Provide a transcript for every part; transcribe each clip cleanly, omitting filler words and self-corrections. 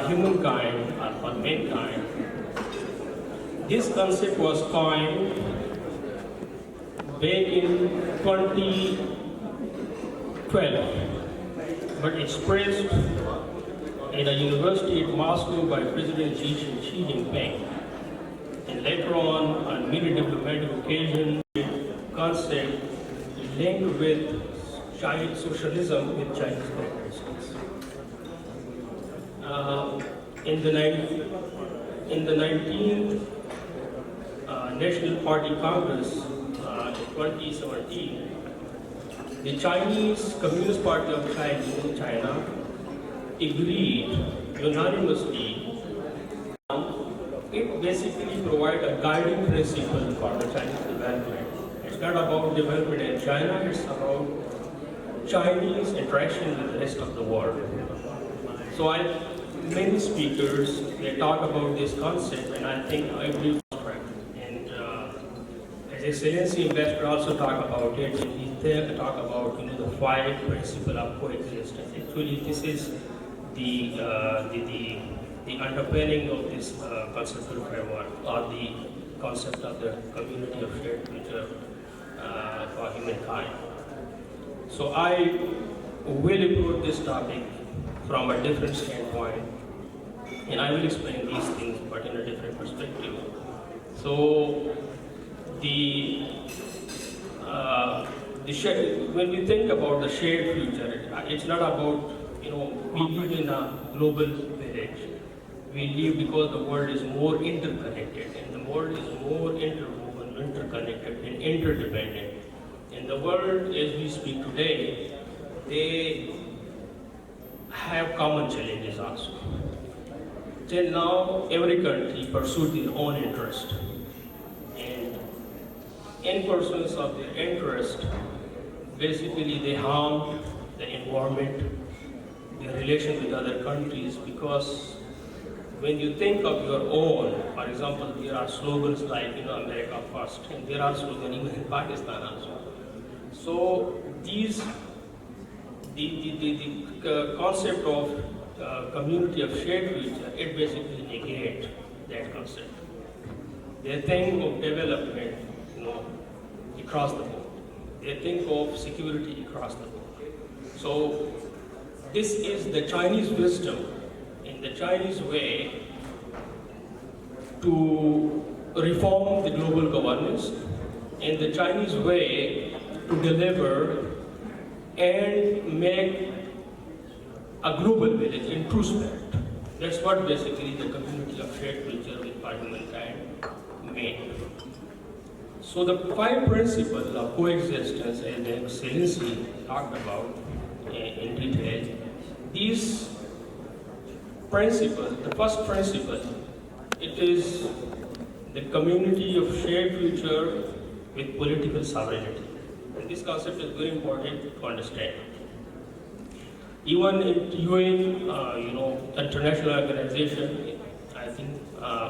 humankind or for mankind. This concept was coined back in 2012, but expressed in a university in Moscow by President Xi Jinping. And later on many diplomatic occasions, concept linked with Chinese socialism with Chinese characteristics. In the 19th National Party Congress in 2017, the Chinese Communist Party of China agreed unanimously. It basically provides a guiding principle for the Chinese development. It's not about development in China, it's about Chinese interaction with the rest of the world. So many speakers, they talk about this concept, and I think I agree with that. And as Excellency Ambassador also talk about it, and he talk about the 5 principles of coexistence. Actually, this is the underpinning of this conceptual framework, or the concept of the community of shared future for humankind. So I will approach this topic from a different standpoint, and I will explain these things, but in a different perspective. So when we think about the shared future, it's not about, we live in a global village. We live because the world is more interconnected, and the world is more interwoven, interconnected, and interdependent. And the world, as we speak today, they have common challenges also. Till now, every country pursued their own interest. And in pursuance of their interest, basically they harm the environment, their relation with other countries, because when you think of your own, for example, there are slogans like, America first, and there are slogans even in Pakistan also. So the concept of community of shared future, it basically negates that concept. They think of development, across the board. They think of security across the board. So this is the Chinese wisdom, in the Chinese way, to reform the global governance, in the Chinese way to deliver and make a global village in true spirit. That's what basically the community of shared future with humankind made. So the 5 principles of coexistence, as the Excellency talked about in detail, these principles, the first principle, it is the community of shared future with political sovereignty. And this concept is very important to understand. Even in UN, international organization, I think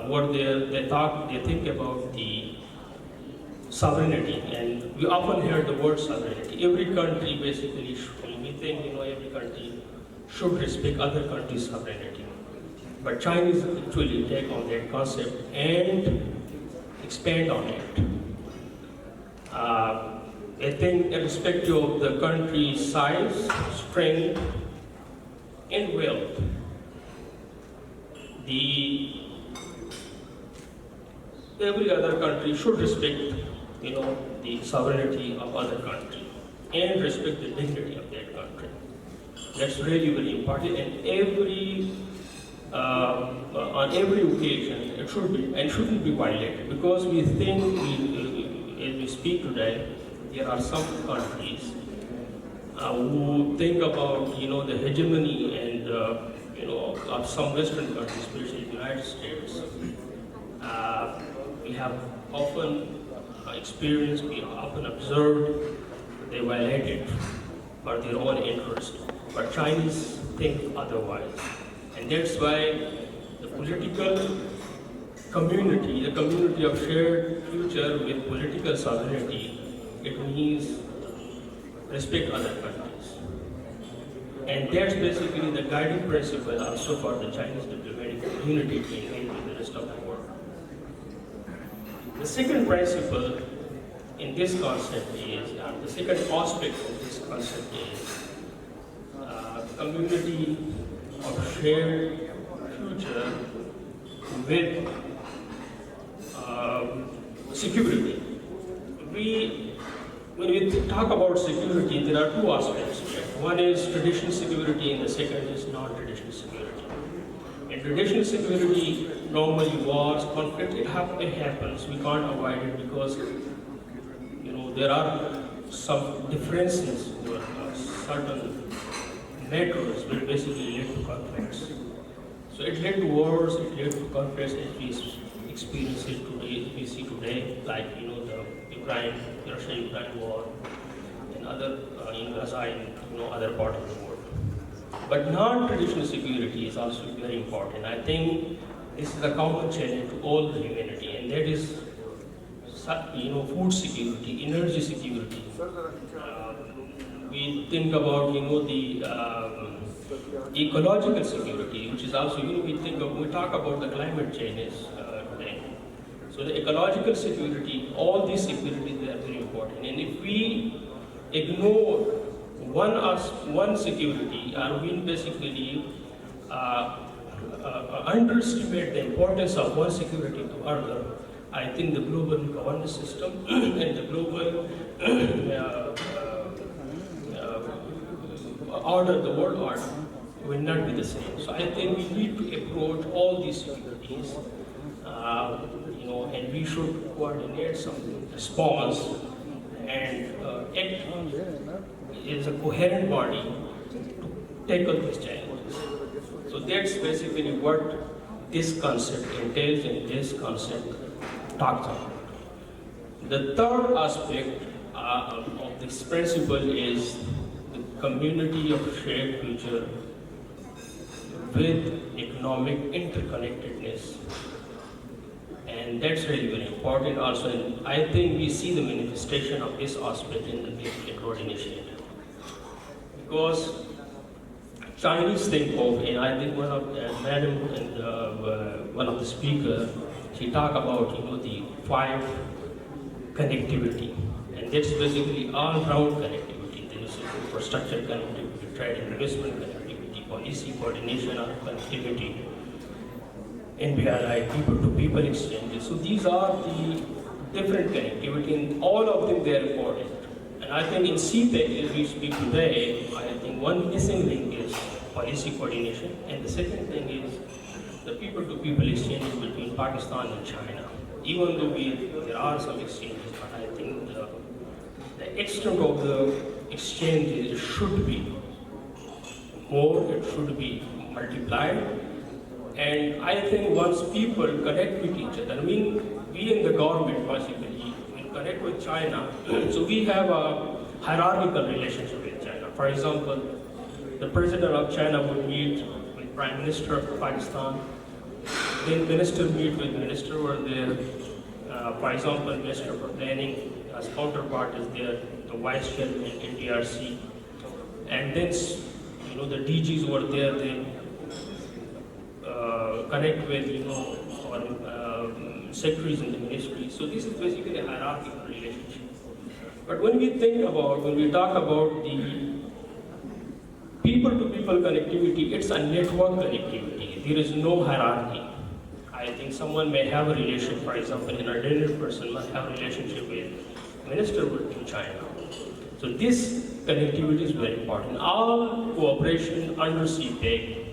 what they think about the sovereignty, and we often hear the word sovereignty. Every country basically, we think every country should respect other countries' sovereignty. But Chinese actually take on that concept and expand on it. I think irrespective of the country's size, strength, and wealth, every other country should respect, the sovereignty of other country and respect the dignity of that country. That's really very important, and on every occasion it should be and shouldn't be violated, because we think as we speak today, there are some countries who think about the hegemony and of some Western countries, especially the United States. We have often experienced, we have often observed they violate it for their own interest. But Chinese think otherwise. And that's why the political community, the community of shared future with political sovereignty, it means respect other countries. And that's basically the guiding principle also for the Chinese diplomatic community to engage with the rest of the world. The second principle in this concept is, the second aspect of this concept is community of shared future with security. When we talk about security, there are two aspects. One is traditional security and the second is non-traditional security. In traditional security, normally wars, conflict, it happens. We can't avoid it because there are some differences or certain matters will basically lead to conflicts. So it led to wars, it led to conflicts as we experience it today, we see today, like the Russia-Ukraine war and other in Gaza and other part of the world. But non-traditional security is also very important. I think this is a common challenge to all the humanity, and that is food security, energy security. We think about the ecological security, which is also we talk about the climate change today. So the ecological security, all these securities, they are very important. And if we ignore one security, or we basically underestimate the importance of one security to other, I think the global governance system and the global order, the world order, will not be the same. So I think we need to approach all these securities, and we should coordinate some response and act as a coherent body to tackle these challenges. So that's basically what this concept entails and this concept talks about. The third aspect of this principle is the community of shared future with economic interconnectedness. And that's really very important also. And I think we see the manifestation of this aspect in the Liaqat Ali initiative. Because Chinese think of, and I think one of madam and one of the speakers, she talked about the 5 connectivity, and that's basically all-round connectivity. There is infrastructure connectivity, trade and investment connectivity, policy coordination or connectivity, NBRI, people-to-people exchanges. So these are the different connectivity, and all of them they are important. And I think in CPEC, as we speak today, I think one missing link is policy coordination, and the second thing is the people-to-people exchanges between Pakistan and China. Even though there are some exchanges, but I think the extent of the exchanges should be more, it should be multiplied. And I think once people connect with each other, we in the government possibly will connect with China, so we have a hierarchical relationship with China. For example, the president of China would meet with Prime Minister of Pakistan, then minister meet with minister over there. For example, Minister for Planning, as counterpart is there, the Vice Chairman in PRC, and then the DGs over there, they connect with our secretaries in the ministry. So this is basically a hierarchical relationship. But when we talk about the people-to-people connectivity, it's a network connectivity. There is no hierarchy. I think someone may have a relation, for example, an ordinary person must have a relationship with minister in China. So this connectivity is very important. All cooperation under CPEC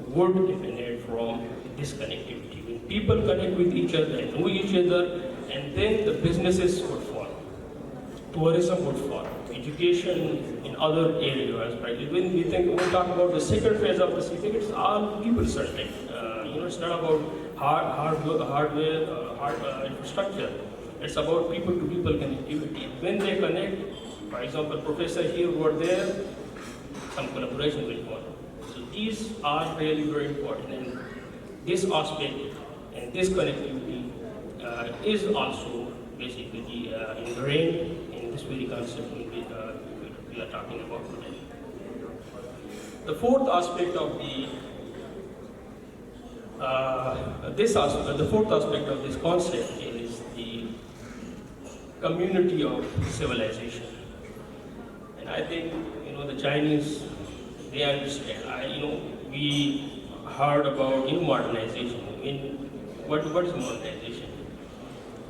would emanate from this connectivity. When people connect with each other and know each other, and then the businesses would follow. Tourism would follow. Education in other areas, right? When we talk about the second phase of the CPEC, it's all people-centric. It's not about hardware, infrastructure. It's about people-to-people connectivity. When they connect, for example, professor here or there, some collaboration will follow. So these are really very important, and this aspect and this connectivity is also basically ingrained in this very concept we are talking about today. The fourth aspect of the fourth aspect of this concept is the community of civilization. And I think, the Chinese, they understand. We heard about modernization. What is modernization?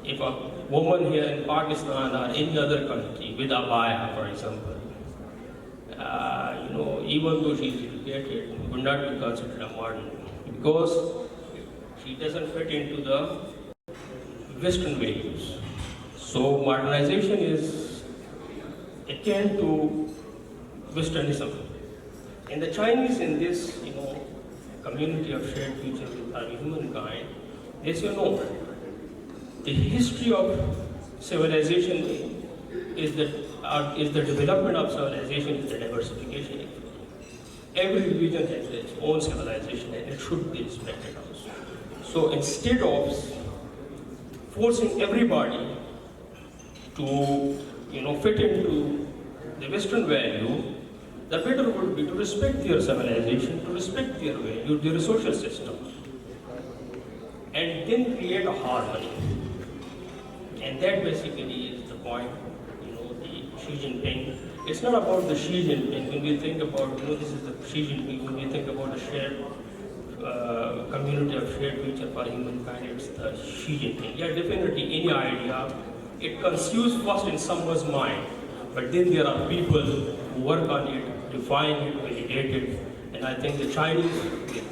If a woman here in Pakistan or any other country with abaya, for example, even though she is educated, would not be considered a modern because she doesn't fit into the Western values. So modernization is akin to Westernism. And the Chinese in this, community of shared future with our humankind, they say no. The history of civilization is the development of civilization is the diversification. Every region has its own civilization and it should be respected also. So instead of forcing everybody to fit into the Western value, the better would be to respect their civilization, to respect their value, their social system, and then create a harmony. And that basically is the point, the Xi Jinping. It's not about the Xi Jinping. When we think about, this is the Xi Jinping, when we think about the shared community of shared future for humankind, it's the Xi Jinping. Yeah, definitely any idea, it conceals first in someone's mind, but then there are people who work on it, define it, validate it, and I think the Chinese, with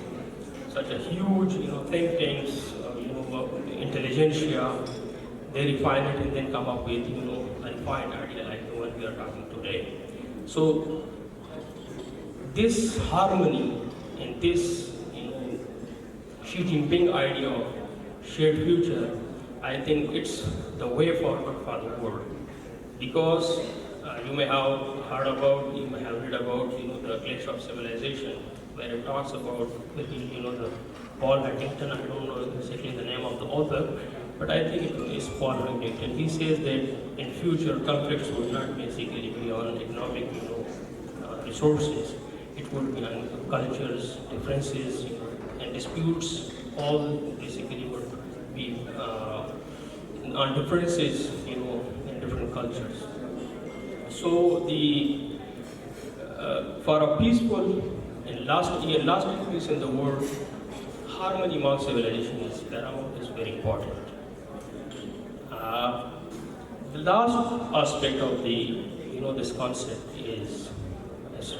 such a huge, think tanks, intelligentsia, they refine it and then come up with, a refined idea like the one we are talking today. So this harmony and this, Xi Jinping idea of shared future, I think it's the way forward for the world. Because you may have heard about, you may have read about, the Clash of Civilization, where it talks about, the Paul Huntington, I don't know exactly the name of the author, but I think it is Paul Huntington. He says that in future conflicts would not basically be on economic, resources. It would be on cultures, differences, and disputes. All basically would be on differences, in different cultures. So for a peaceful and lasting peace in the world, harmony among civilization is paramount, is very important. The last aspect of this concept is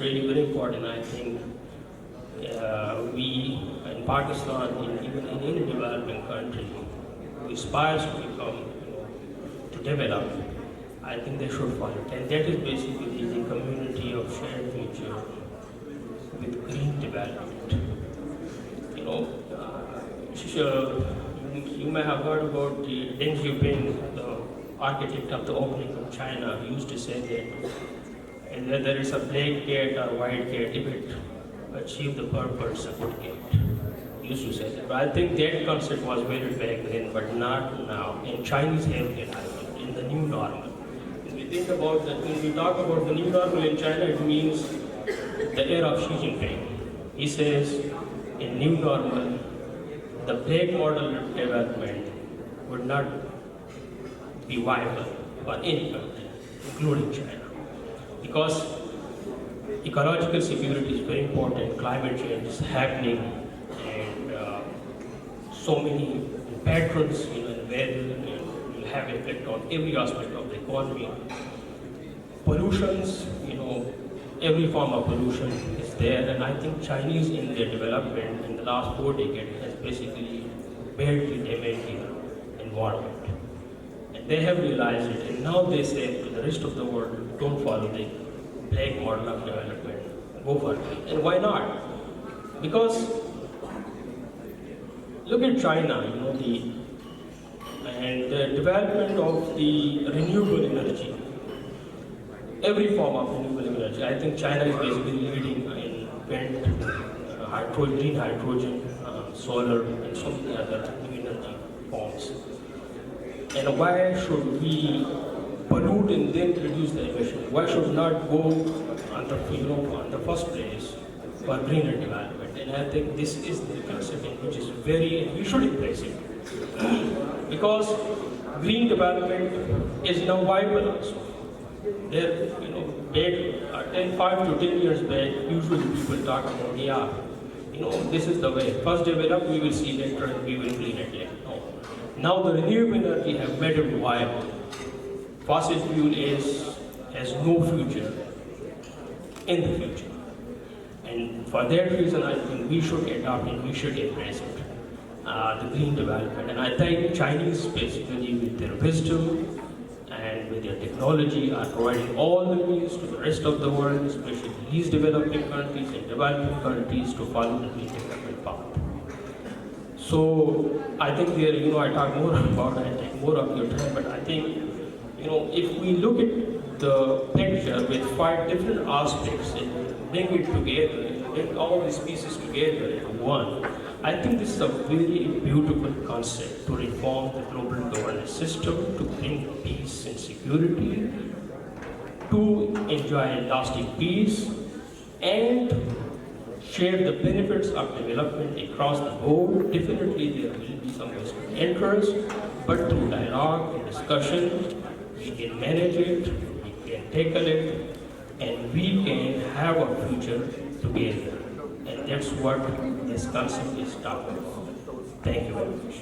really very important. I think we in Pakistan, even in any developing country, who aspires to become, to develop, I think they should follow it. And that is basically the community of shared future with green development. You may have heard about the Deng Xiaoping, the architect of the opening of China. He used to say that whether it's a black cat or white cat, if it achieves the purpose, a good cat. He used to say that. But I think that concept was very back then, but not now. In Chinese heritage, in the new normal. When we talk about the new normal in China, it means the era of Xi Jinping. He says, in new normal, the black model of development would not be viable for any country, including China. Because ecological security is very important, climate change is happening, and so many patterns, will have effect on every aspect of the economy. Pollutions, every form of pollution is there, and I think Chinese in their development in the last 4 decades has basically badly damaged their environment. And they have realized it, and now they say to the rest of the world, don't follow the black model of development, go for it. And why not? Because look at China, and the development of the renewable energy. Every form of renewable energy. I think China is basically leading in wind, green hydrogen, solar, and so many other new energy forms. And why should we pollute and then reduce the emission? Why should not go on the first place for greener development. And I think this is the concept which is very, we should embrace it. Because green development is now viable also. There, back 5 to 10 years back, usually people talk about, this is the way. First develop, we will see later, and we will clean it later. No. Now the renewable energy have made it viable. Fossil fuel has no future in the future. And for that reason, I think we should adopt and we should embrace it, the green development. And I think Chinese, specifically with their wisdom and with their technology, are providing all the means to the rest of the world, especially least developing countries and developing countries, to follow the green development path. So I think there, I talk more about it, I take more of your time, but I think, if we look at the picture with 5 different aspects and bring it together, and bring all these pieces together into one, I think this is a very beautiful concept to reform the global governance system, to bring peace and security, to enjoy lasting peace, and share the benefits of development across the board. Definitely there will be some vested interest, but through dialogue and discussion, we can manage it, we can tackle it, and we can have a future together. And that's what this concept is talking about. Thank you very much.